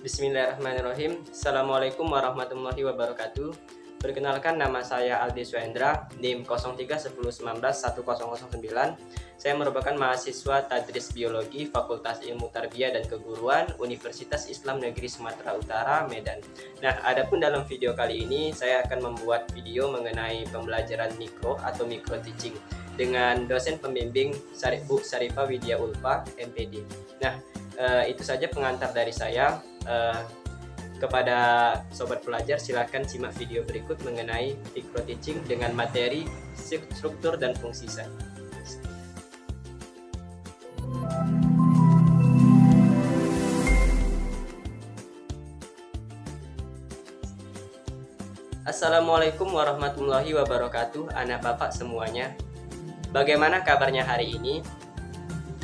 Bismillahirrahmanirrahim. Assalamualaikum warahmatullahi wabarakatuh. Perkenalkan, nama saya Aldi Suendra, NIM 0310191009. Saya merupakan mahasiswa Tadris Biologi Fakultas Ilmu Tarbiyah dan Keguruan Universitas Islam Negeri Sumatera Utara, Medan. Nah, adapun dalam video kali ini saya akan membuat video mengenai pembelajaran mikro atau micro teaching dengan dosen pembimbing Bu Sarifah Widya Ulfa, MPD. Nah, itu saja pengantar dari saya. Kepada sobat pelajar, silakan simak video berikut mengenai micro teaching dengan materi struktur dan fungsi sel. Assalamualaikum warahmatullahi wabarakatuh, anak bapak semuanya. Bagaimana kabarnya hari ini?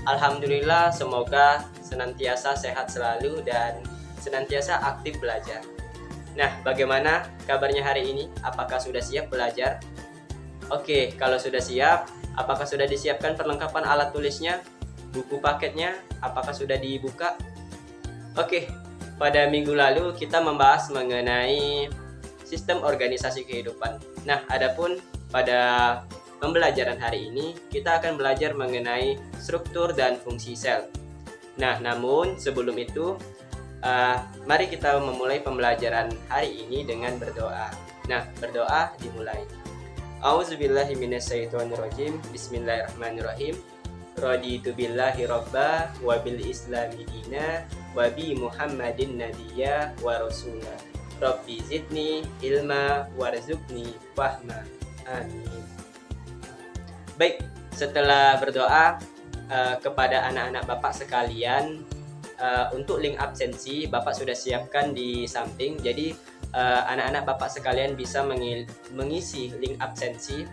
Alhamdulillah, semoga senantiasa sehat selalu dan senantiasa aktif belajar. Nah, bagaimana kabarnya hari ini? Apakah sudah siap belajar? Oke, kalau sudah siap, apakah sudah disiapkan perlengkapan alat tulisnya? Buku paketnya, apakah sudah dibuka? Oke, pada minggu lalu kita membahas mengenai sistem organisasi kehidupan. Nah, adapun pada pembelajaran hari ini, kita akan belajar mengenai struktur dan fungsi sel. Nah, namun sebelum itu, mari kita memulai pembelajaran hari ini dengan berdoa. Nah, berdoa dimulai. A'udzubillahi minasyaitonirrajim. Bismillahirrahmanirrahim. Raditu billahi robba wa bil islami dina wa bi Muhammadin nabiyya wa rasula. Rabbi zidni ilma warzuqni fahma. Amin. Baik, setelah berdoa kepada anak-anak Bapak sekalian, untuk link absensi Bapak sudah siapkan di samping. Jadi anak-anak Bapak sekalian bisa mengisi link absensi.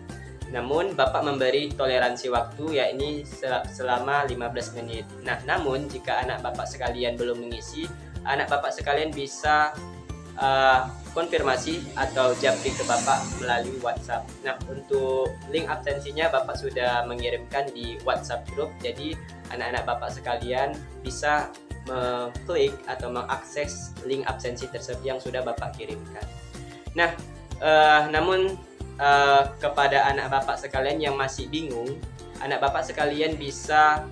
Namun Bapak memberi toleransi waktu, yakni selama 15 menit. Nah, namun jika anak Bapak sekalian belum mengisi, anak Bapak sekalian bisa konfirmasi atau japri ke Bapak melalui WhatsApp. Nah, untuk link absensinya Bapak sudah mengirimkan di WhatsApp grup. Jadi anak-anak Bapak sekalian bisa mengklik atau mengakses link absensi tersebut yang sudah Bapak kirimkan. Nah, namun kepada anak Bapak sekalian yang masih bingung, anak Bapak sekalian bisa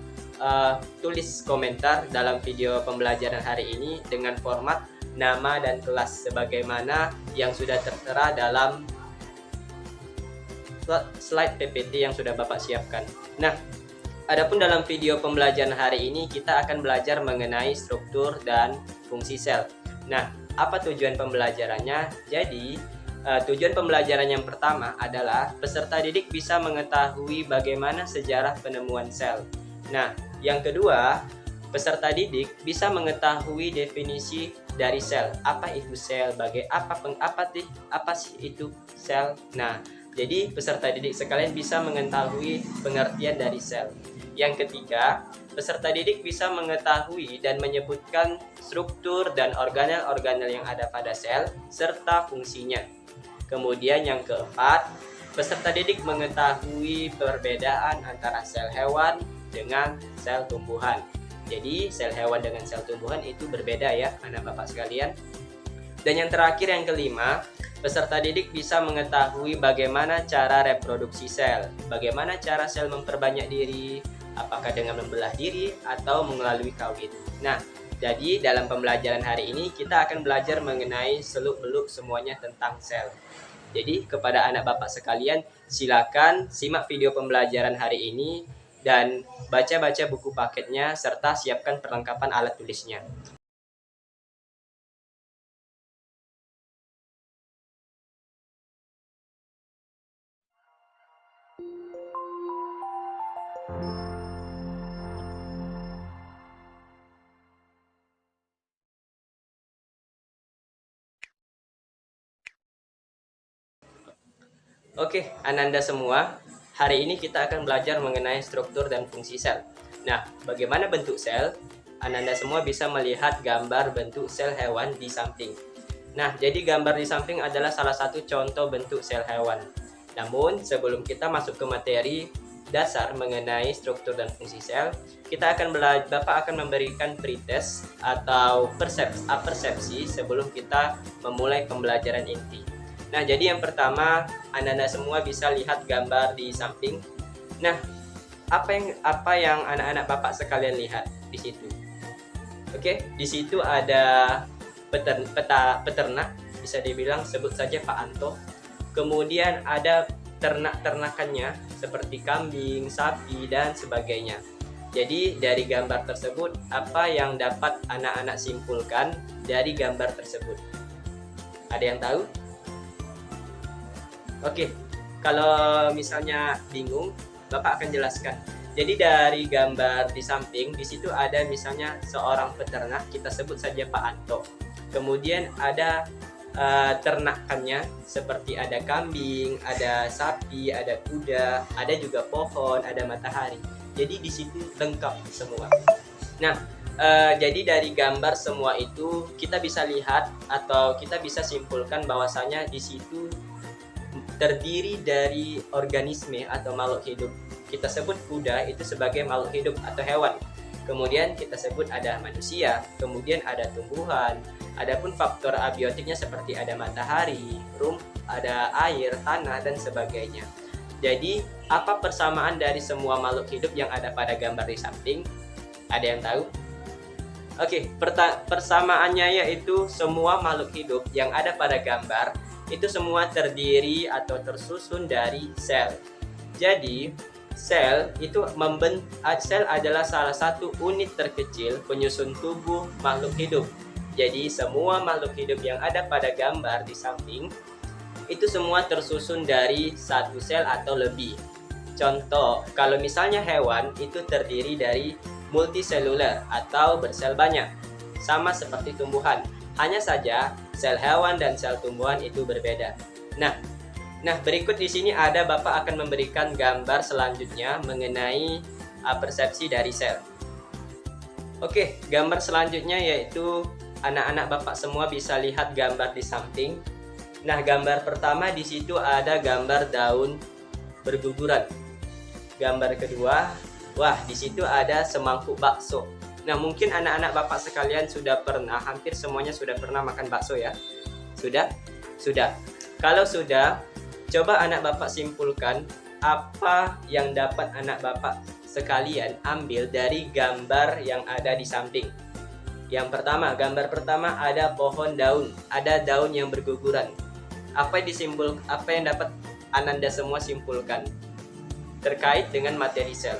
tulis komentar dalam video pembelajaran hari ini dengan format nama dan kelas sebagaimana yang sudah tertera dalam slide PPT yang sudah Bapak siapkan. Nah, adapun dalam video pembelajaran hari ini kita akan belajar mengenai struktur dan fungsi sel. Nah, apa tujuan pembelajarannya? Jadi, tujuan pembelajaran yang pertama adalah peserta didik bisa mengetahui bagaimana sejarah penemuan sel. Nah, yang kedua, peserta didik bisa mengetahui definisi dari sel. Apa itu sel? Apa sih itu sel? Nah, jadi peserta didik sekalian bisa mengetahui pengertian dari sel. Yang ketiga, peserta didik bisa mengetahui dan menyebutkan struktur dan organel-organel yang ada pada sel serta fungsinya. Kemudian yang keempat, peserta didik mengetahui perbedaan antara sel hewan dengan sel tumbuhan. Jadi sel hewan dengan sel tumbuhan itu berbeda ya anak Bapak sekalian. Dan yang terakhir, yang kelima, peserta didik bisa mengetahui bagaimana cara reproduksi sel. Bagaimana cara sel memperbanyak diri, apakah dengan membelah diri atau melalui kawin. Nah, jadi dalam pembelajaran hari ini kita akan belajar mengenai seluk-beluk semuanya tentang sel. Jadi kepada anak Bapak sekalian, silakan simak video pembelajaran hari ini dan baca-baca buku paketnya serta siapkan perlengkapan alat tulisnya. Oke, Ananda semua, hari ini kita akan belajar mengenai struktur dan fungsi sel. Nah, bagaimana bentuk sel? Anda semua bisa melihat gambar bentuk sel hewan di samping. Nah, jadi gambar di samping adalah salah satu contoh bentuk sel hewan. Namun, sebelum kita masuk ke materi dasar mengenai struktur dan fungsi sel, Bapak akan memberikan pretest atau persepsi sebelum kita memulai pembelajaran inti. Nah, jadi yang pertama, Anda semua bisa lihat gambar di samping. Nah, apa yang anak-anak Bapak sekalian lihat di situ? Oke, di situ ada peternak, bisa dibilang sebut saja Pak Anto. Kemudian ada ternak-ternakannya seperti kambing, sapi, dan sebagainya. Jadi dari gambar tersebut, apa yang dapat anak-anak simpulkan dari gambar tersebut? Ada yang tahu? Oke, kalau misalnya bingung, Bapak akan jelaskan. Jadi dari gambar di samping, di situ ada misalnya seorang peternak, kita sebut saja Pak Anto. Kemudian ada ternakannya seperti ada kambing, ada sapi, ada kuda, ada juga pohon, ada matahari. Jadi di situ lengkap semua. Nah, jadi dari gambar semua itu kita bisa lihat atau kita bisa simpulkan bahwasanya di situ terdiri dari organisme atau makhluk hidup. Kita sebut kuda itu sebagai makhluk hidup atau hewan. Kemudian kita sebut ada manusia, kemudian ada tumbuhan. Adapun faktor abiotiknya seperti ada matahari, ada air, tanah, dan sebagainya. Jadi, apa persamaan dari semua makhluk hidup yang ada pada gambar di samping? Ada yang tahu? Oke, persamaannya yaitu semua makhluk hidup yang ada pada gambar itu semua terdiri atau tersusun dari sel. Jadi, sel adalah salah satu unit terkecil penyusun tubuh makhluk hidup. Jadi semua makhluk hidup yang ada pada gambar di samping itu semua tersusun dari satu sel atau lebih. Contoh, kalau misalnya hewan itu terdiri dari multiseluler atau bersel banyak, sama seperti tumbuhan. Hanya saja sel hewan dan sel tumbuhan itu berbeda. Nah, berikut di sini ada Bapak akan memberikan gambar selanjutnya mengenai persepsi dari sel. Oke, gambar selanjutnya yaitu anak-anak Bapak semua bisa lihat gambar di samping. Nah, gambar pertama di situ ada gambar daun berguguran. Gambar kedua, wah, di situ ada semangkuk bakso. Nah, mungkin anak-anak Bapak sekalian hampir semuanya sudah pernah makan bakso ya? Sudah? Sudah. Kalau sudah, coba anak Bapak simpulkan apa yang dapat anak Bapak sekalian ambil dari gambar yang ada di samping. Yang pertama, gambar pertama ada pohon daun, ada daun yang berguguran. Apa yang dapat Ananda semua simpulkan terkait dengan materi sel?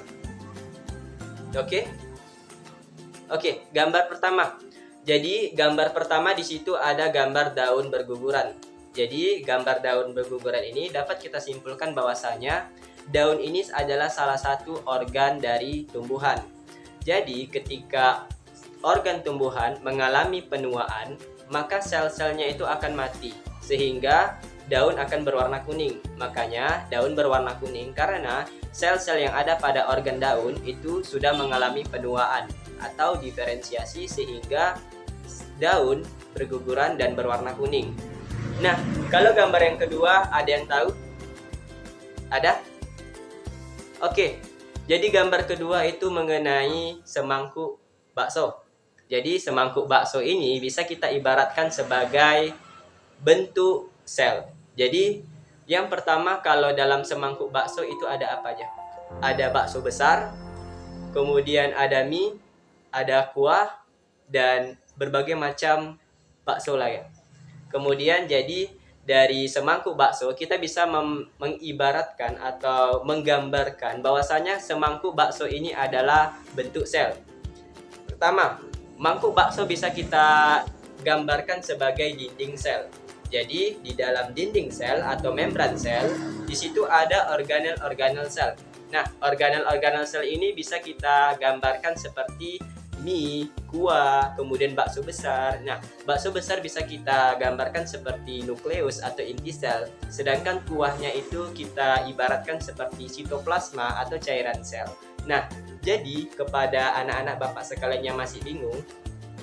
Oke, gambar pertama. Jadi gambar pertama di situ ada gambar daun berguguran. Jadi gambar daun berguguran ini dapat kita simpulkan bahwasanya daun ini adalah salah satu organ dari tumbuhan. Jadi ketika organ tumbuhan mengalami penuaan, maka sel-selnya itu akan mati sehingga daun akan berwarna kuning. Makanya daun berwarna kuning karena sel-sel yang ada pada organ daun itu sudah mengalami penuaan atau diferensiasi sehingga daun berguguran dan berwarna kuning. Nah, kalau gambar yang kedua ada yang tahu? Ada? Oke, jadi gambar kedua itu mengenai semangkuk bakso. Jadi semangkuk bakso ini bisa kita ibaratkan sebagai bentuk sel. Jadi yang pertama kalau dalam semangkuk bakso itu ada apa aja? Ada bakso besar, kemudian ada mie, ada kuah, dan berbagai macam bakso lain. Kemudian jadi dari semangkuk bakso kita bisa mengibaratkan atau menggambarkan bahwasanya semangkuk bakso ini adalah bentuk sel. Pertama, mangkuk bakso bisa kita gambarkan sebagai dinding sel. Jadi di dalam dinding sel atau membran sel, di situ ada organel-organel sel. Nah, organel-organel sel ini bisa kita gambarkan seperti mie, kuah, kemudian bakso besar. Nah, bakso besar bisa kita gambarkan seperti nukleus atau inti sel, sedangkan kuahnya itu kita ibaratkan seperti sitoplasma atau cairan sel. Nah, jadi kepada anak-anak Bapak sekalian yang masih bingung,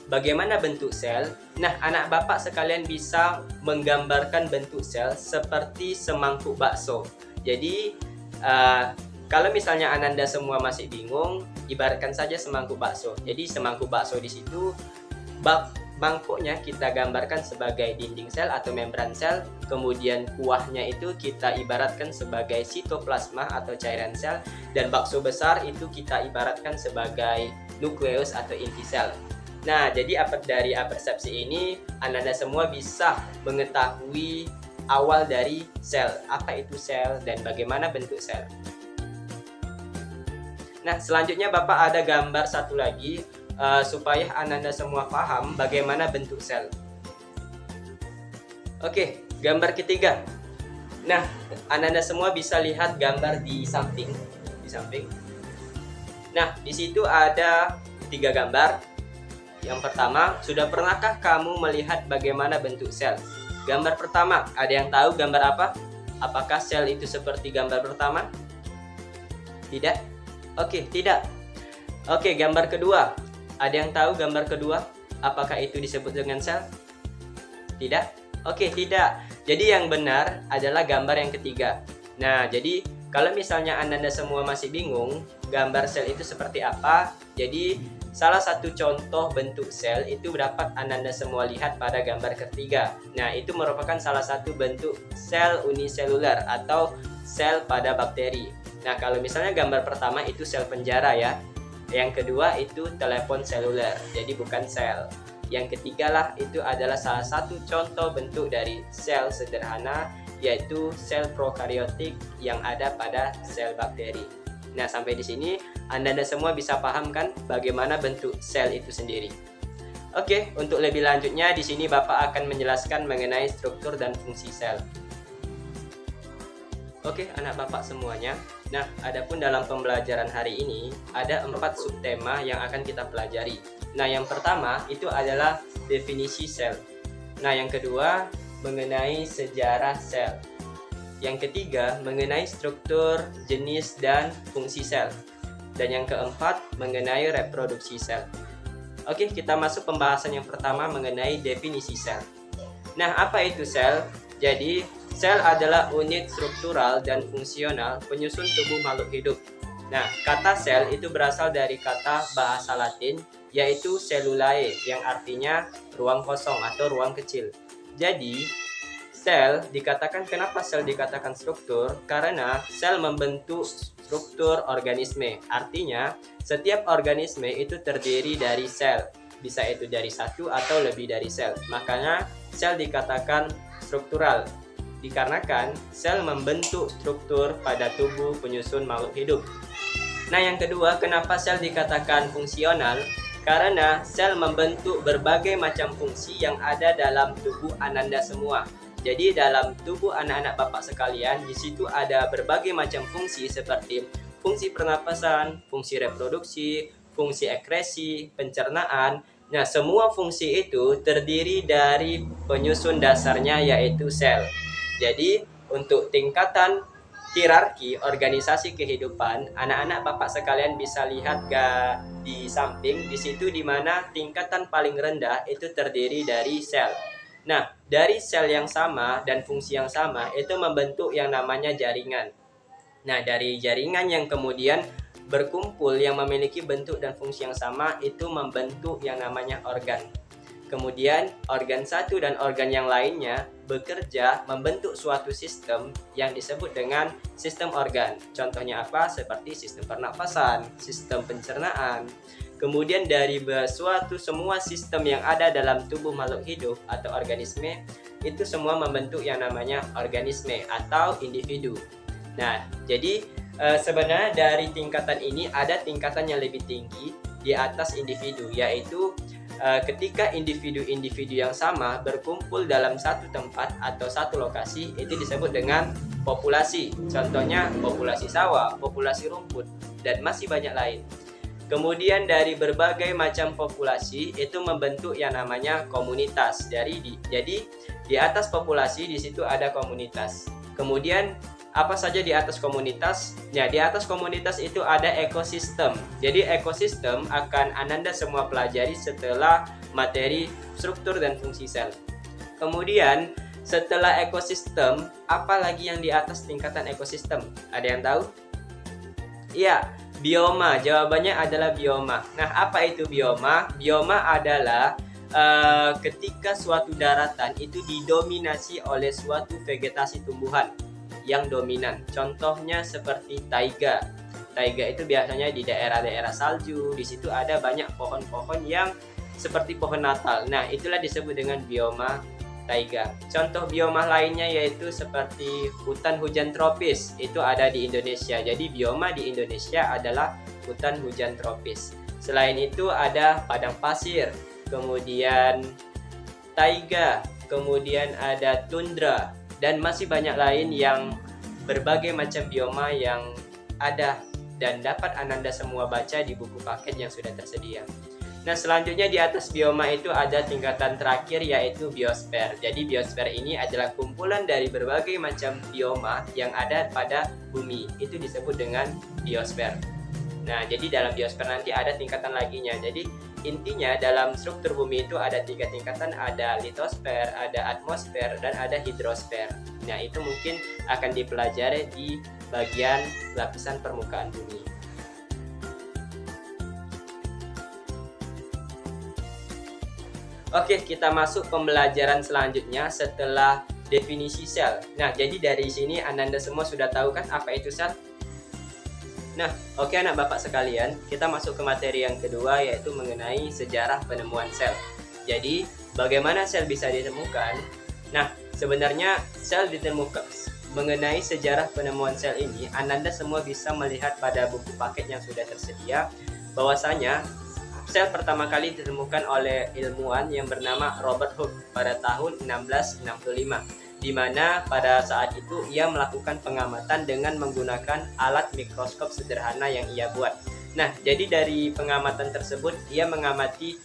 bagaimana bentuk sel? Nah, anak Bapak sekalian bisa menggambarkan bentuk sel seperti semangkuk bakso. Jadi, kalau misalnya Ananda semua masih bingung, ibaratkan saja semangkuk bakso. Jadi, semangkuk bakso di situ, mangkuknya kita gambarkan sebagai dinding sel atau membran sel, kemudian kuahnya itu kita ibaratkan sebagai sitoplasma atau cairan sel, dan bakso besar itu kita ibaratkan sebagai nukleus atau inti sel. Nah, jadi dari persepsi ini, Anda semua bisa mengetahui awal dari sel, apa itu sel dan bagaimana bentuk sel. Nah, selanjutnya Bapak ada gambar satu lagi supaya Anda semua paham bagaimana bentuk sel. Oke, gambar ketiga. Nah, Anda semua bisa lihat gambar di samping. Nah, di situ ada 3 gambar. Yang pertama, sudah pernahkah kamu melihat bagaimana bentuk sel? Gambar pertama, ada yang tahu gambar apa? Apakah sel itu seperti gambar pertama? Tidak? Oke, tidak. Oke, gambar kedua. Ada yang tahu gambar kedua? Apakah itu disebut dengan sel? Tidak? Oke, tidak. Jadi yang benar adalah gambar yang ketiga. Nah, jadi kalau misalnya Anda semua masih bingung, gambar sel itu seperti apa? Jadi salah satu contoh bentuk sel itu dapat Anda semua lihat pada gambar ketiga. Nah, itu merupakan salah satu bentuk sel uniseluler atau sel pada bakteri. Nah, kalau misalnya gambar pertama itu sel penjara ya. Yang kedua itu telepon seluler, jadi bukan sel. Yang ketiga lah itu adalah salah satu contoh bentuk dari sel sederhana, yaitu sel prokariotik yang ada pada sel bakteri. Nah, sampai di sini Anda semua bisa paham kan bagaimana bentuk sel itu sendiri. Oke, untuk lebih lanjutnya di sini Bapak akan menjelaskan mengenai struktur dan fungsi sel. Oke, anak Bapak semuanya. Nah, adapun dalam pembelajaran hari ini ada 4 subtema yang akan kita pelajari. Nah, yang pertama itu adalah definisi sel. Nah, yang kedua mengenai sejarah sel. Yang ketiga, mengenai struktur, jenis, dan fungsi sel. Dan yang keempat, mengenai reproduksi sel. Oke, kita masuk pembahasan yang pertama mengenai definisi sel. Nah, apa itu sel? Jadi, sel adalah unit struktural dan fungsional penyusun tubuh makhluk hidup. Nah, kata sel itu berasal dari kata bahasa Latin, yaitu cellulae, yang artinya ruang kosong atau ruang kecil. Jadi, kenapa sel dikatakan struktur? Karena sel membentuk struktur organisme. Artinya, setiap organisme itu terdiri dari sel. Bisa itu dari satu atau lebih dari sel. Makanya, sel dikatakan struktural. Dikarenakan sel membentuk struktur pada tubuh penyusun makhluk hidup. Nah, yang kedua, kenapa sel dikatakan fungsional? Karena sel membentuk berbagai macam fungsi yang ada dalam tubuh Ananda semua. Jadi dalam tubuh anak-anak Bapak sekalian, di situ ada berbagai macam fungsi seperti fungsi pernapasan, fungsi reproduksi, fungsi ekskresi, pencernaan. Nah, semua fungsi itu terdiri dari penyusun dasarnya yaitu sel. Jadi, untuk tingkatan hierarki organisasi kehidupan, anak-anak Bapak sekalian bisa lihat di samping, di situ di mana tingkatan paling rendah itu terdiri dari sel. Nah, dari sel yang sama dan fungsi yang sama itu membentuk yang namanya jaringan. Nah, dari jaringan yang kemudian berkumpul yang memiliki bentuk dan fungsi yang sama itu membentuk yang namanya organ. Kemudian organ satu dan organ yang lainnya bekerja membentuk suatu sistem yang disebut dengan sistem organ. Contohnya apa? Seperti sistem pernapasan, sistem pencernaan. Kemudian dari semua sistem yang ada dalam tubuh makhluk hidup atau organisme, itu semua membentuk yang namanya organisme atau individu. Nah, jadi sebenarnya dari tingkatan ini ada tingkatan yang lebih tinggi di atas individu, yaitu ketika individu-individu yang sama berkumpul dalam satu tempat atau satu lokasi, itu disebut dengan populasi. Contohnya populasi sawah, populasi rumput, dan masih banyak lain. Kemudian dari berbagai macam populasi itu membentuk yang namanya komunitas. Jadi di atas populasi di situ ada komunitas. Kemudian apa saja di atas komunitas? Ya, di atas komunitas itu ada ekosistem. Jadi ekosistem akan Ananda semua pelajari setelah materi struktur dan fungsi sel. Kemudian setelah ekosistem, apa lagi yang di atas tingkatan ekosistem? Ada yang tahu? Iya, bioma. Jawabannya adalah bioma. Nah, apa itu bioma? Bioma adalah ketika suatu daratan itu didominasi oleh suatu vegetasi tumbuhan yang dominan. Contohnya seperti taiga. Taiga itu biasanya di daerah-daerah salju. Di situ ada banyak pohon-pohon yang seperti pohon Natal. Nah, itulah disebut dengan bioma taiga. Contoh bioma lainnya yaitu seperti hutan hujan tropis, itu ada di Indonesia. Jadi bioma di Indonesia adalah hutan hujan tropis. Selain itu ada padang pasir, kemudian taiga, kemudian ada tundra, dan masih banyak lain yang berbagai macam bioma yang ada dan dapat Ananda semua baca di buku paket yang sudah tersedia. Nah, selanjutnya di atas bioma itu ada tingkatan terakhir yaitu biosfer. Jadi biosfer ini adalah kumpulan dari berbagai macam bioma yang ada pada bumi. Itu disebut dengan biosfer. Nah, jadi dalam biosfer nanti ada tingkatan laginya. Jadi intinya dalam struktur bumi itu ada 3 tingkatan, ada litosfer, ada atmosfer, dan ada hidrosfer. Nah, itu mungkin akan dipelajari di bagian lapisan permukaan bumi. Oke, kita masuk pembelajaran selanjutnya setelah definisi sel. Nah, jadi dari sini Ananda semua sudah tahu kan apa itu sel? Nah, oke anak bapak sekalian, kita masuk ke materi yang kedua yaitu mengenai sejarah penemuan sel. Jadi, bagaimana sel bisa ditemukan? Nah, sebenarnya sel ditemukan mengenai sejarah penemuan sel ini, Ananda semua bisa melihat pada buku paket yang sudah tersedia bahwasanya sel pertama kali ditemukan oleh ilmuwan yang bernama Robert Hooke pada tahun 1665, di mana pada saat itu ia melakukan pengamatan dengan menggunakan alat mikroskop sederhana yang ia buat. Nah, jadi dari pengamatan tersebut ia mengamati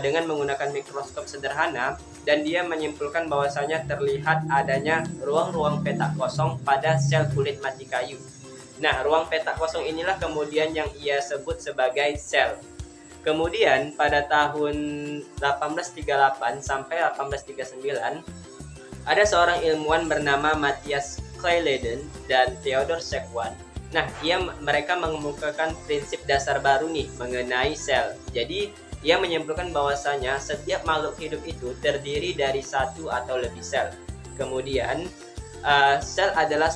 dengan menggunakan mikroskop sederhana dan dia menyimpulkan bahwasanya terlihat adanya ruang-ruang petak kosong pada sel kulit mati kayu. Nah, ruang petak kosong inilah kemudian yang ia sebut sebagai sel. Kemudian pada tahun 1838 sampai 1839 ada seorang ilmuwan bernama Matthias Cayleden dan Theodor Schwann. Nah, mereka mengemukakan prinsip dasar baru nih mengenai sel. Jadi, ia menyimpulkan bahwasanya setiap makhluk hidup itu terdiri dari satu atau lebih sel. Kemudian, sel adalah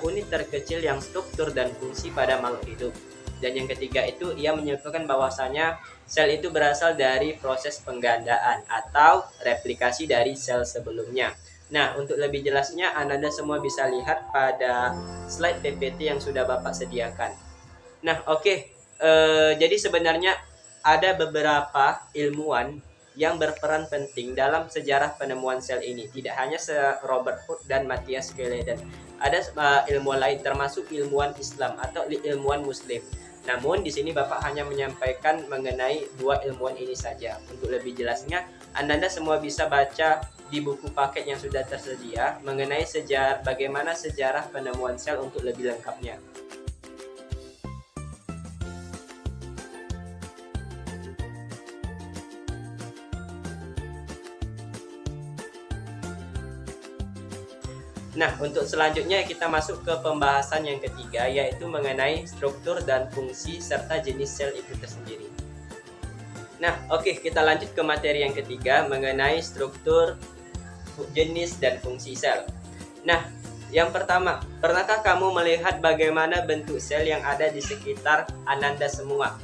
unit terkecil yang struktur dan fungsi pada makhluk hidup. Dan yang ketiga itu ia menyimpulkan bahwasanya sel itu berasal dari proses penggandaan atau replikasi dari sel sebelumnya. Nah, untuk lebih jelasnya Ananda semua bisa lihat pada slide PPT yang sudah Bapak sediakan. Nah, oke. Jadi sebenarnya ada beberapa ilmuwan yang berperan penting dalam sejarah penemuan sel ini. Tidak hanya Robert Hooke dan Matthias Cayleden. Ada ilmuwan lain termasuk ilmuwan Islam atau ilmuwan Muslim. Namun di sini Bapak hanya menyampaikan mengenai 2 ilmuwan ini saja. Untuk lebih jelasnya, Anda semua bisa baca di buku paket yang sudah tersedia mengenai bagaimana sejarah penemuan sel untuk lebih lengkapnya. Nah, untuk selanjutnya kita masuk ke pembahasan yang ketiga, yaitu mengenai struktur dan fungsi serta jenis sel itu tersendiri. Nah, oke, kita lanjut ke materi yang ketiga mengenai struktur, jenis, dan fungsi sel. Nah, yang pertama, pernahkah kamu melihat bagaimana bentuk sel yang ada di sekitar Ananda semua?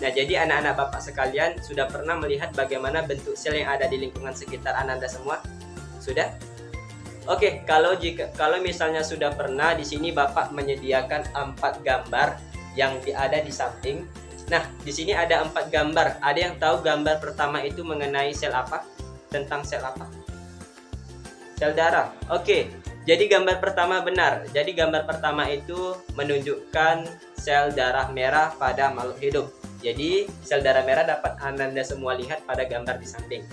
Nah, jadi anak-anak Bapak sekalian sudah pernah melihat bagaimana bentuk sel yang ada di lingkungan sekitar Ananda semua? Sudah? Oke, kalau misalnya sudah pernah, di sini Bapak menyediakan 4 gambar yang ada di samping. Nah, di sini ada 4 gambar. Ada yang tahu gambar pertama itu mengenai sel apa? Tentang sel apa? Sel darah. Oke. Jadi gambar pertama benar. Jadi gambar pertama itu menunjukkan sel darah merah pada makhluk hidup. Jadi sel darah merah dapat Anda semua lihat pada gambar di samping.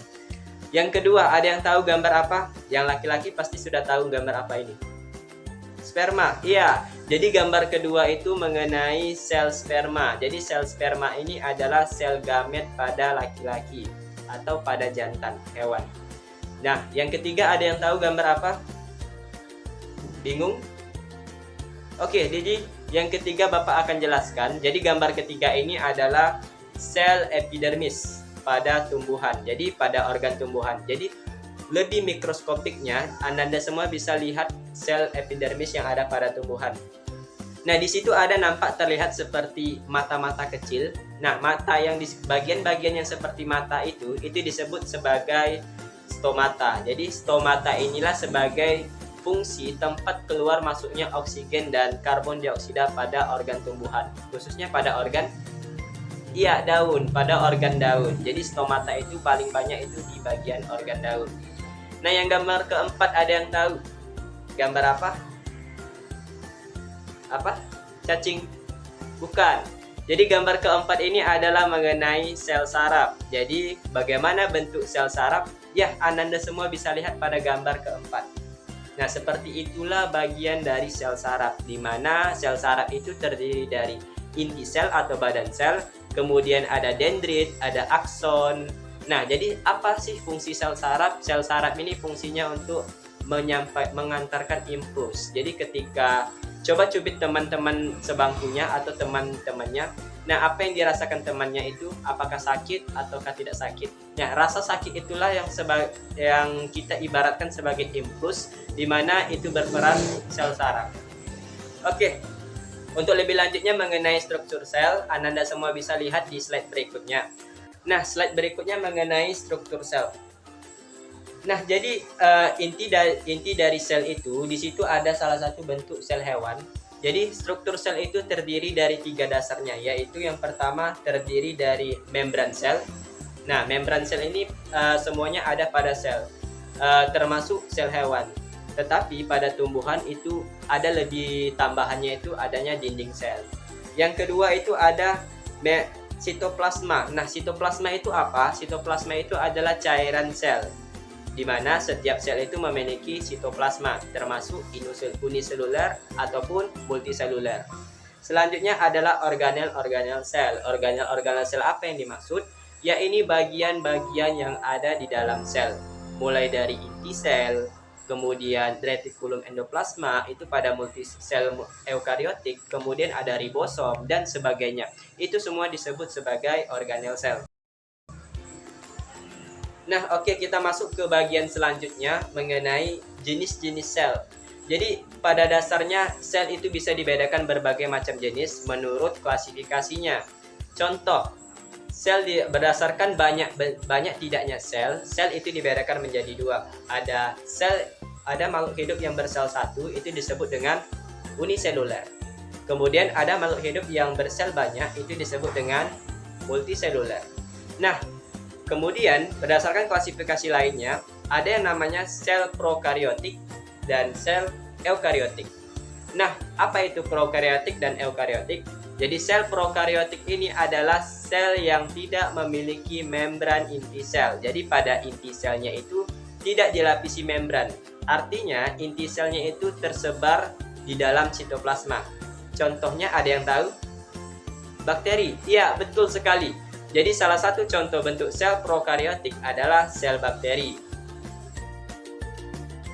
Yang kedua, ada yang tahu gambar apa? Yang laki-laki pasti sudah tahu gambar apa ini. Sperma. Iya. Jadi gambar kedua itu mengenai sel sperma. Jadi sel sperma ini adalah sel gamet pada laki-laki atau pada jantan hewan. Nah, yang ketiga ada yang tahu gambar apa? Bingung? Oke, jadi yang ketiga Bapak akan jelaskan. Jadi gambar ketiga ini adalah sel epidermis pada tumbuhan. Jadi pada organ tumbuhan. Jadi lebih mikroskopiknya, Anda semua bisa lihat sel epidermis yang ada pada tumbuhan. Nah, di situ ada nampak terlihat seperti mata-mata kecil. Nah, mata yang di bagian-bagian yang seperti mata itu disebut sebagai stomata. Jadi stomata inilah sebagai fungsi tempat keluar masuknya oksigen dan karbon dioksida pada organ tumbuhan, khususnya pada organ daun, pada organ daun. Jadi stomata itu paling banyak itu di bagian organ daun. Nah, yang gambar keempat ada yang tahu? Gambar apa? Apa? Cacing? Bukan. Jadi gambar keempat ini adalah mengenai sel saraf. Jadi bagaimana bentuk sel saraf? Ya, Anda semua bisa lihat pada gambar keempat. Nah, seperti itulah bagian dari sel saraf, di mana sel saraf itu terdiri dari inti sel atau badan sel, kemudian ada dendrit, ada akson. Nah, jadi apa sih fungsi sel saraf? Sel saraf ini fungsinya untuk mengantarkan impuls. Jadi ketika coba cubit teman-teman sebangkunya atau teman-temannya, nah apa yang dirasakan temannya itu, apakah sakit ataukah tidak sakit? Nah, rasa sakit itulah yang kita ibaratkan sebagai impuls, di mana itu berperan sel saraf. Oke. Untuk lebih lanjutnya mengenai struktur sel, Anda semua bisa lihat di slide berikutnya. Nah, slide berikutnya mengenai struktur sel. Nah, jadi inti dari sel itu, di situ ada salah satu bentuk sel hewan. Jadi struktur sel itu terdiri dari 3 dasarnya, yaitu yang pertama terdiri dari membran sel. Nah, membran sel ini semuanya ada pada sel, termasuk sel hewan. Tetapi pada tumbuhan itu ada lebih tambahannya, itu adanya dinding sel. Yang kedua itu ada sitoplasma. Nah, sitoplasma itu apa? Sitoplasma itu adalah cairan sel, di mana setiap sel itu memiliki sitoplasma, termasuk uniseluler ataupun multiseluler. Selanjutnya adalah organel-organel sel. Organel-organel sel apa yang dimaksud? Ya, ini bagian-bagian yang ada di dalam sel, mulai dari inti sel, kemudian retikulum endoplasma itu pada multisel eukariotik, kemudian ada ribosom dan sebagainya. Itu semua disebut sebagai organel sel. Nah, oke, kita masuk ke bagian selanjutnya mengenai jenis-jenis sel. Jadi pada dasarnya sel itu bisa dibedakan berbagai macam jenis menurut klasifikasinya. Contoh, sel berdasarkan banyak tidaknya sel itu dibedakan menjadi 2. Ada makhluk hidup yang bersel satu, itu disebut dengan uniseluler. Kemudian ada makhluk hidup yang bersel banyak, itu disebut dengan multiseluler. Nah, kemudian berdasarkan klasifikasi lainnya, ada yang namanya sel prokariotik dan sel eukariotik. Nah, apa itu prokariotik dan eukariotik? Jadi sel prokariotik ini adalah sel yang tidak memiliki membran inti sel. Jadi pada inti selnya itu tidak dilapisi membran. Artinya inti selnya itu tersebar di dalam sitoplasma. Contohnya ada yang tahu? Bakteri. Iya, betul sekali. Jadi salah satu contoh bentuk sel prokariotik adalah sel bakteri.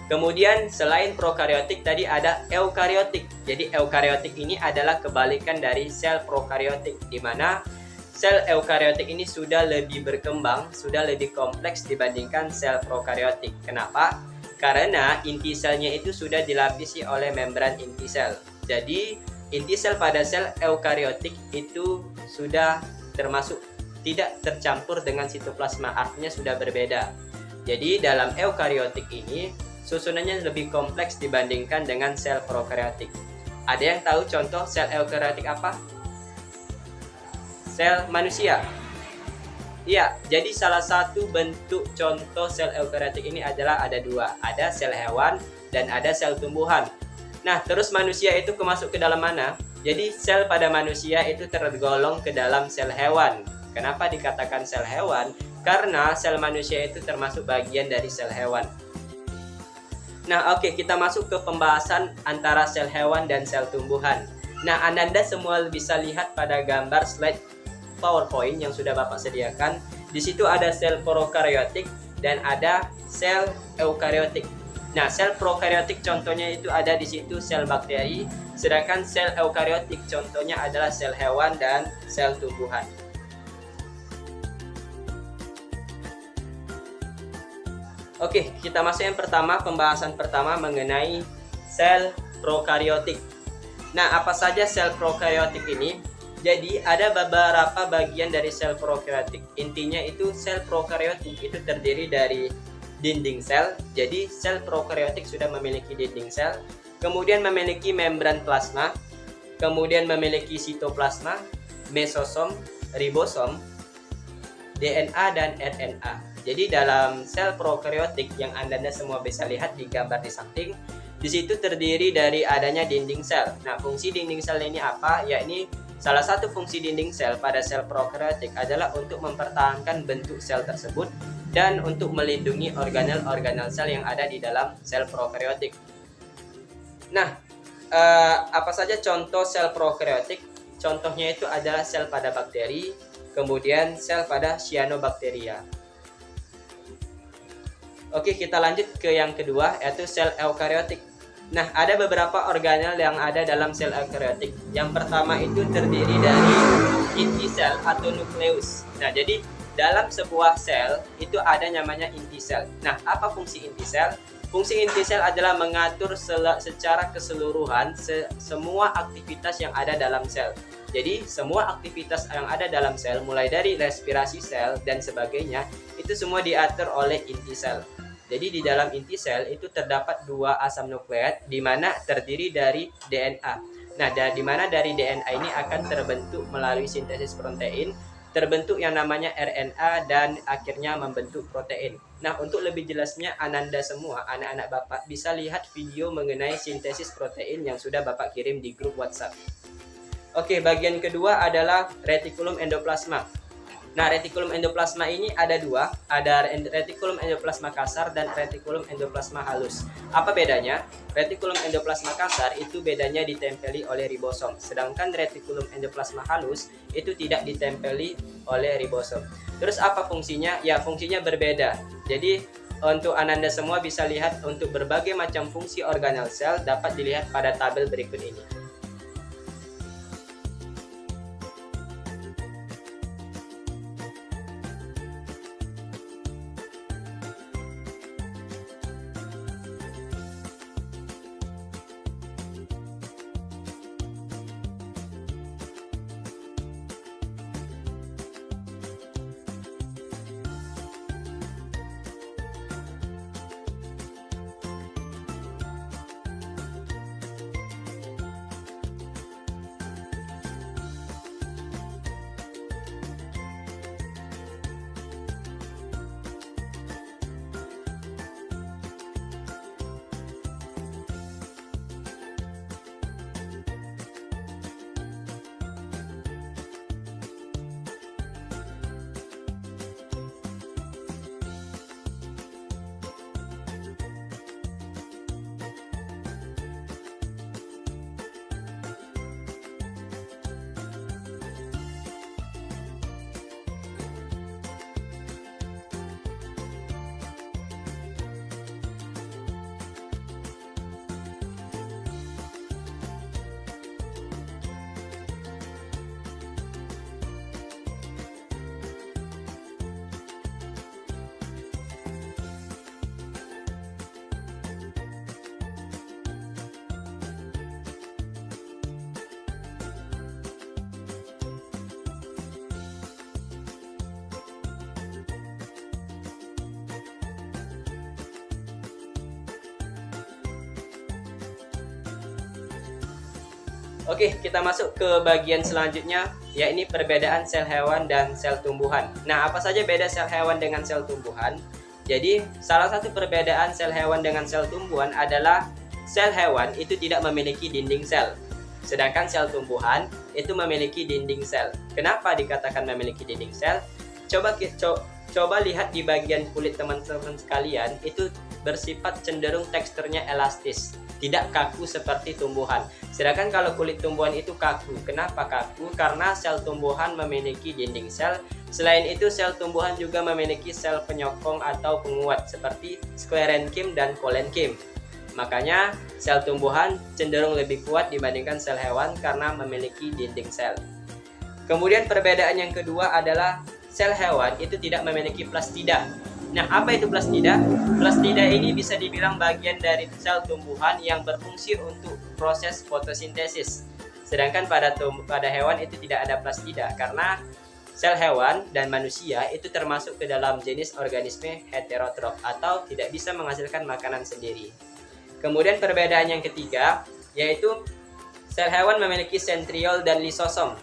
Kemudian selain prokariotik tadi ada eukariotik. Jadi eukariotik ini adalah kebalikan dari sel prokariotik, di mana sel eukariotik ini sudah lebih berkembang, sudah lebih kompleks dibandingkan sel prokariotik. Kenapa? Karena inti selnya itu sudah dilapisi oleh membran inti sel. Jadi inti sel pada sel eukariotik itu sudah termasuk tidak tercampur dengan sitoplasma, artinya sudah berbeda. Jadi dalam eukariotik ini susunannya lebih kompleks dibandingkan dengan sel prokariotik. Ada yang tahu contoh sel eukariotik apa? Sel manusia. Iya, jadi salah satu bentuk contoh sel eukariotik ini adalah ada dua, ada sel hewan dan ada sel tumbuhan. Nah, terus manusia itu masuk ke dalam mana? Jadi sel pada manusia itu tergolong ke dalam sel hewan. Kenapa dikatakan sel hewan? Karena sel manusia itu termasuk bagian dari sel hewan. Nah, oke, kita masuk ke pembahasan antara sel hewan dan sel tumbuhan. Nah, Ananda semua bisa lihat pada gambar slide PowerPoint yang sudah Bapak sediakan. Di situ ada sel prokaryotik dan ada sel eukaryotik. Nah, sel prokaryotik contohnya itu ada di situ sel bakteri, sedangkan sel eukaryotik contohnya adalah sel hewan dan sel tumbuhan. Oke, kita masuk yang pertama, pembahasan pertama mengenai sel prokaryotik. Nah, apa saja sel prokaryotik ini? Jadi ada beberapa bagian dari sel prokaryotik. Intinya itu sel prokaryotik itu terdiri dari dinding sel. Jadi sel prokaryotik sudah memiliki dinding sel, kemudian memiliki membran plasma, kemudian memiliki sitoplasma, mesosom, ribosom, DNA dan RNA. Jadi dalam sel prokaryotik yang Anda semua bisa lihat di gambar di samping, di situ terdiri dari adanya dinding sel. Nah, fungsi dinding sel ini apa? Yakni salah satu fungsi dinding sel pada sel prokaryotik adalah untuk mempertahankan bentuk sel tersebut dan untuk melindungi organel-organel sel yang ada di dalam sel prokaryotik. Nah, apa saja contoh sel prokaryotik? Contohnya itu adalah sel pada bakteri, kemudian sel pada cyanobacteria. Oke, kita lanjut ke yang kedua, yaitu sel eukaryotik. Nah, ada beberapa organel yang ada dalam sel eukaryotik. Yang pertama itu terdiri dari inti sel atau nukleus. Nah, jadi dalam sebuah sel itu ada namanya inti sel. Nah, apa fungsi inti sel? Fungsi inti sel adalah mengatur secara keseluruhan semua aktivitas yang ada dalam sel. Jadi, semua aktivitas yang ada dalam sel, mulai dari respirasi sel dan sebagainya, itu semua diatur oleh inti sel. Jadi di dalam inti sel itu terdapat dua asam nukleat di mana terdiri dari DNA. Nah, di mana dari DNA ini akan terbentuk melalui sintesis protein, terbentuk yang namanya RNA dan akhirnya membentuk protein. Nah, untuk lebih jelasnya Ananda semua, anak-anak Bapak bisa lihat video mengenai sintesis protein yang sudah Bapak kirim di grup WhatsApp. Oke, bagian kedua adalah retikulum endoplasma. Nah, retikulum endoplasma ini ada dua, ada retikulum endoplasma kasar dan retikulum endoplasma halus. Apa bedanya? Retikulum endoplasma kasar itu bedanya ditempeli oleh ribosom, sedangkan retikulum endoplasma halus itu tidak ditempeli oleh ribosom. Terus apa fungsinya? Ya, fungsinya berbeda. Jadi untuk Ananda semua bisa lihat untuk berbagai macam fungsi organel sel dapat dilihat pada tabel berikut ini. Oke, kita masuk ke bagian selanjutnya, yakni perbedaan sel hewan dan sel tumbuhan. Nah, apa saja beda sel hewan dengan sel tumbuhan? Jadi, salah satu perbedaan sel hewan dengan sel tumbuhan adalah sel hewan itu tidak memiliki dinding sel. Sedangkan sel tumbuhan itu memiliki dinding sel. Kenapa dikatakan memiliki dinding sel? Coba lihat di bagian kulit teman-teman sekalian, itu bersifat cenderung teksturnya elastis, tidak kaku seperti tumbuhan. Sedangkan kalau kulit tumbuhan itu kaku. Kenapa kaku? Karena sel tumbuhan memiliki dinding sel. Selain itu, sel tumbuhan juga memiliki sel penyokong atau penguat seperti sklerenchyme dan kolenchyme. Makanya sel tumbuhan cenderung lebih kuat dibandingkan sel hewan karena memiliki dinding sel. Kemudian perbedaan yang kedua adalah sel hewan itu tidak memiliki plastida. Nah, apa itu plastida? Plastida ini bisa dibilang bagian dari sel tumbuhan yang berfungsi untuk proses fotosintesis. Sedangkan pada hewan itu tidak ada plastida karena sel hewan dan manusia itu termasuk ke dalam jenis organisme heterotrof atau tidak bisa menghasilkan makanan sendiri. Kemudian perbedaan yang ketiga yaitu sel hewan memiliki sentriol dan lisosom,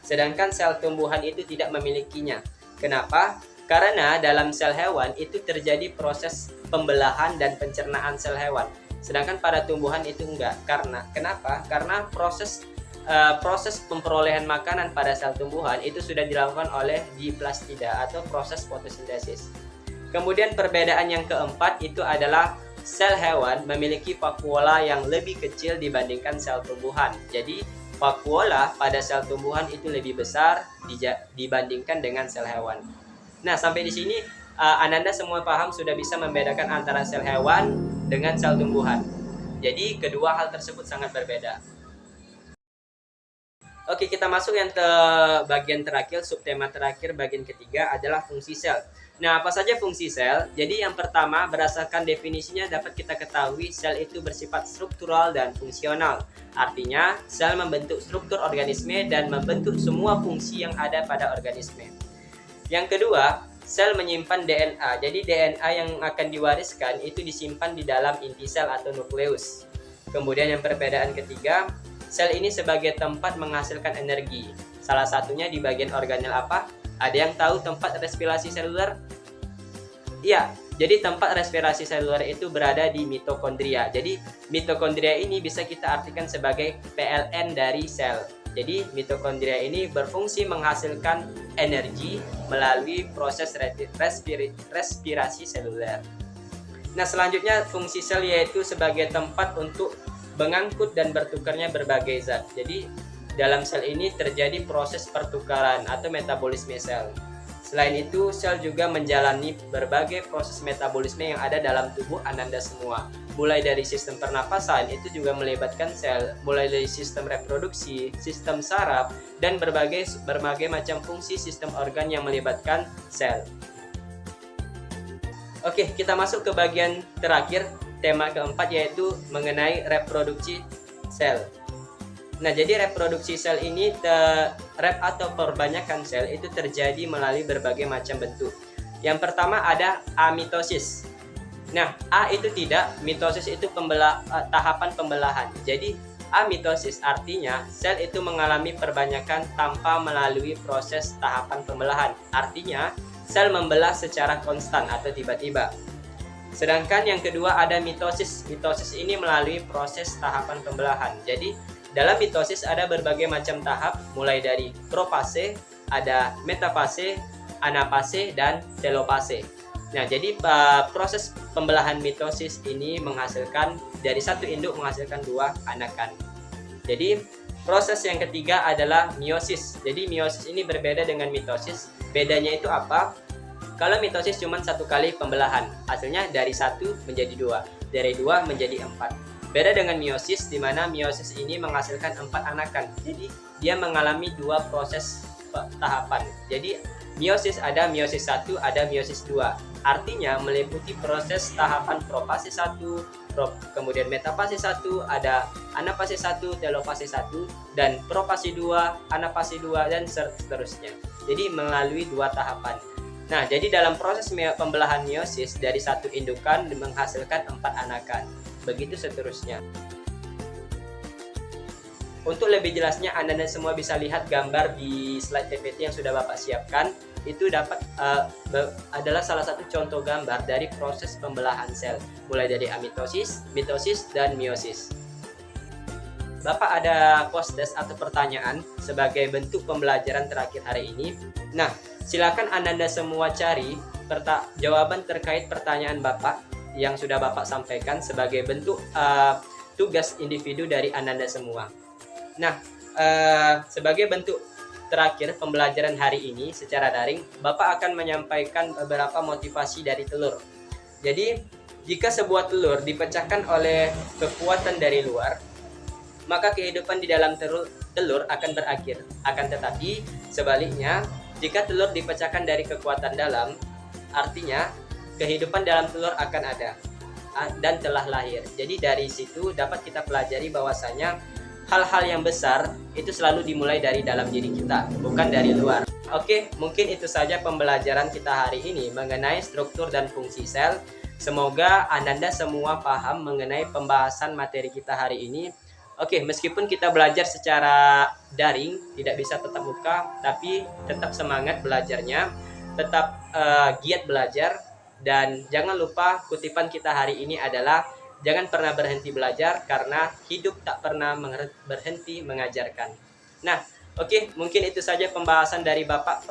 sedangkan sel tumbuhan itu tidak memilikinya. Kenapa? Karena dalam sel hewan itu terjadi proses pembelahan dan pencernaan sel hewan, sedangkan pada tumbuhan itu enggak. Kenapa? Karena proses pemperolehan makanan pada sel tumbuhan itu sudah dilakukan oleh diplastida atau proses fotosintesis. Kemudian perbedaan yang keempat itu adalah sel hewan memiliki vakuola yang lebih kecil dibandingkan sel tumbuhan. Jadi vakuola pada sel tumbuhan itu lebih besar dibandingkan dengan sel hewan. Nah, sampai di sini Ananda semua paham, sudah bisa membedakan antara sel hewan dengan sel tumbuhan. Jadi kedua hal tersebut sangat berbeda. Oke, kita masuk yang ke bagian terakhir, subtema terakhir, bagian ketiga adalah fungsi sel. Nah, apa saja fungsi sel? Jadi yang pertama, berdasarkan definisinya dapat kita ketahui sel itu bersifat struktural dan fungsional. Artinya, sel membentuk struktur organisme dan membentuk semua fungsi yang ada pada organisme. Yang kedua, sel menyimpan DNA. Jadi DNA yang akan diwariskan itu disimpan di dalam inti sel atau nukleus. Kemudian yang perbedaan ketiga, sel ini sebagai tempat menghasilkan energi. Salah satunya di bagian organel apa? Ada yang tahu tempat respirasi seluler? Iya, jadi tempat respirasi seluler itu berada di mitokondria. Jadi mitokondria ini bisa kita artikan sebagai PLN dari sel. Jadi mitokondria ini berfungsi menghasilkan energi melalui proses respirasi seluler. Nah, selanjutnya fungsi sel yaitu sebagai tempat untuk mengangkut dan bertukarnya berbagai zat. Jadi dalam sel ini terjadi proses pertukaran atau metabolisme sel. Selain itu, sel juga menjalani berbagai proses metabolisme yang ada dalam tubuh Ananda semua. Mulai dari sistem pernapasan, itu juga melibatkan sel, mulai dari sistem reproduksi, sistem saraf, dan berbagai macam fungsi sistem organ yang melibatkan sel. Oke, kita masuk ke bagian terakhir, tema keempat, yaitu mengenai reproduksi sel. Nah, jadi reproduksi sel ini atau perbanyakan sel itu terjadi melalui berbagai macam bentuk. Yang pertama ada amitosis. Nah, A itu tidak, mitosis itu tahapan pembelahan. Jadi amitosis artinya sel itu mengalami perbanyakan tanpa melalui proses tahapan pembelahan. Artinya sel membelah secara konstan atau tiba-tiba. Sedangkan yang kedua ada mitosis. Mitosis ini melalui proses tahapan pembelahan. Jadi dalam mitosis ada berbagai macam tahap, mulai dari profase, ada metafase, anafase, dan telofase. Nah, jadi proses pembelahan mitosis ini menghasilkan dari satu induk menghasilkan dua anakan. Jadi proses yang ketiga adalah meiosis. Jadi meiosis ini berbeda dengan mitosis. Bedanya itu apa? Kalau mitosis cuma satu kali pembelahan, hasilnya dari satu menjadi dua, dari dua menjadi empat. Beda dengan meiosis, di mana meiosis ini menghasilkan 4 anakan. Jadi dia mengalami dua proses tahapan. Jadi meiosis ada meiosis 1, ada meiosis 2. Artinya meliputi proses tahapan profase 1, kemudian metafase 1, ada anafase 1, telofase 1, dan profase 2, anafase 2, dan seterusnya. Jadi melalui dua tahapan. Nah, jadi dalam proses pembelahan meiosis dari satu indukan menghasilkan 4 anakan. Begitu seterusnya. Untuk lebih jelasnya, Anda semua bisa lihat gambar di slide PPT yang sudah Bapak siapkan. Itu adalah salah satu contoh gambar dari proses pembelahan sel, mulai dari amitosis, mitosis, dan meiosis. Bapak ada postes atau pertanyaan sebagai bentuk pembelajaran terakhir hari ini. Nah, silakan Anda semua cari jawaban terkait pertanyaan Bapak yang sudah Bapak sampaikan sebagai bentuk tugas individu dari Anda semua. Nah, sebagai bentuk terakhir pembelajaran hari ini secara daring, Bapak akan menyampaikan beberapa motivasi dari telur. Jadi, jika sebuah telur dipecahkan oleh kekuatan dari luar, maka kehidupan di dalam telur akan berakhir. Akan tetapi, sebaliknya, jika telur dipecahkan dari kekuatan dalam, artinya kehidupan dalam telur akan ada dan telah lahir. Jadi dari situ dapat kita pelajari bahwasanya hal-hal yang besar itu selalu dimulai dari dalam diri kita, bukan dari luar. Oke, mungkin itu saja pembelajaran kita hari ini mengenai struktur dan fungsi sel. Semoga Anda semua paham mengenai pembahasan materi kita hari ini. Oke, meskipun kita belajar secara daring, tidak bisa tetap muka, tapi tetap semangat belajarnya, tetap giat belajar, dan jangan lupa kutipan kita hari ini adalah jangan pernah berhenti belajar karena hidup tak pernah berhenti mengajarkan. Nah, oke, mungkin itu saja pembahasan dari Bapak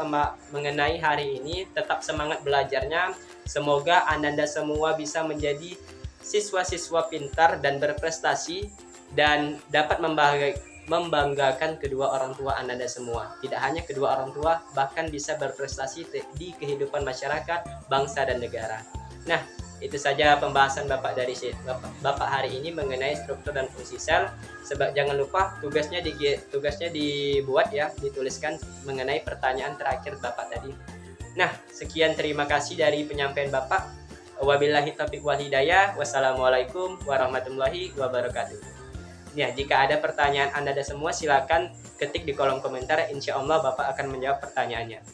mengenai hari ini. Tetap semangat belajarnya. Semoga Anda semua bisa menjadi siswa-siswa pintar dan berprestasi dan dapat membanggakan kedua orang tua Anda semua. Tidak hanya kedua orang tua, bahkan bisa berprestasi di kehidupan masyarakat, bangsa, dan negara. Nah, itu saja pembahasan Bapak hari ini mengenai struktur dan fungsi sel. Jangan lupa tugasnya dibuat ya, dituliskan mengenai pertanyaan terakhir Bapak tadi. Nah, sekian, terima kasih dari penyampaian Bapak. Wabillahi taufiq wal hidayah. Wassalamualaikum warahmatullahi wabarakatuh. Ya, jika ada pertanyaan Anda semua, silakan ketik di kolom komentar. Insya Allah Bapak akan menjawab pertanyaannya.